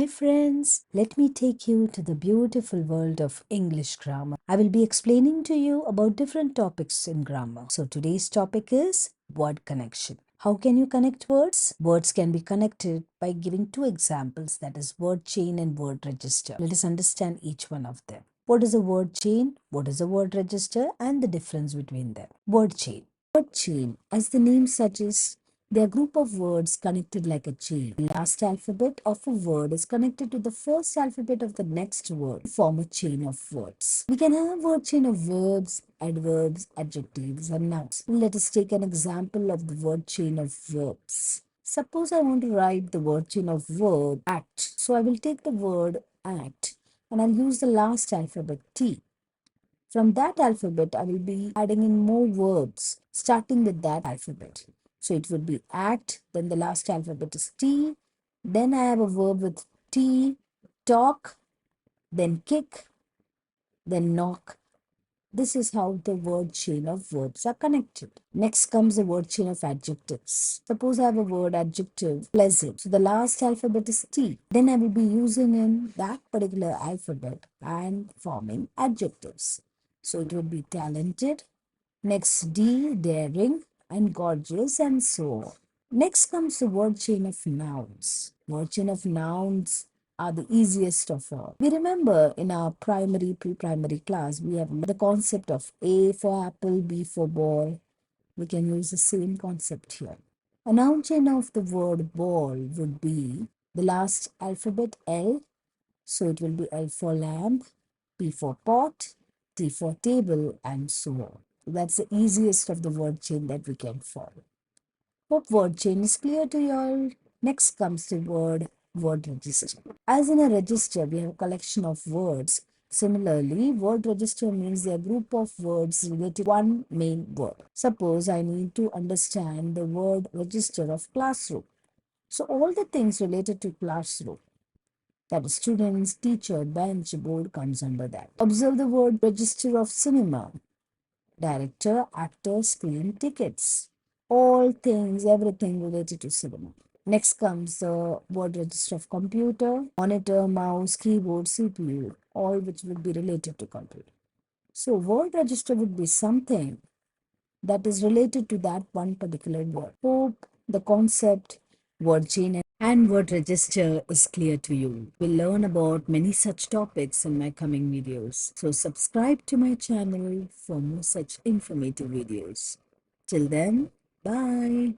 Hi friends, let me take you to the beautiful world of English grammar. I will be explaining to you about different topics in grammar. So today's topic is word connection. How can you connect words? Words can be connected by giving two examples, that is word chain and word register. Let us understand each one of them. What is a word chain? What is a word register? And the difference between them. Word chain. Word chain, as the name suggests, they are a group of words connected like a chain. The last alphabet of a word is connected to the first alphabet of the next word to form a chain of words. We can have a word chain of verbs, adverbs, adjectives, and nouns. Let us take an example of the word chain of verbs. Suppose I want to write the word chain of verb act. So I will take the word act and I'll use the last alphabet T. From that alphabet, I will be adding in more verbs starting with that alphabet. So it would be act, then the last alphabet is T, then I have a verb with T, talk, then kick, then knock. This is how the word chain of verbs are connected. Next comes the word chain of adjectives. Suppose I have a word adjective, pleasant. So the last alphabet is T. Then I will be using in that particular alphabet and forming adjectives. So it would be talented, next D, daring, and gorgeous, and so on. Next comes the word chain of nouns. Word chain of nouns are the easiest of all. We remember in our primary, pre-primary class, we have the concept of A for apple, B for ball. We can use the same concept here. A noun chain of the word ball would be the last alphabet L. So it will be L for lamp, P for pot, T for table, and so on. That's the easiest of the word chain that we can follow. Hope word chain is clear to you all. Next comes the word register. As in a register, we have a collection of words. Similarly, word register means a group of words related to one main word. Suppose I need to understand the word register of classroom. So all the things related to classroom, that is students, teacher, bench, board, comes under that. Observe the word register of cinema. Director, actor, screen, tickets. All things, everything related to cinema. Next comes the word register of computer, monitor, mouse, keyboard, CPU, all which will be related to computer. So word register would be something that is related to that one particular word. Hope the concept, word chain and word register is clear to you. We'll learn about many such topics in my coming videos. So subscribe to my channel for more such informative videos. Till then, bye.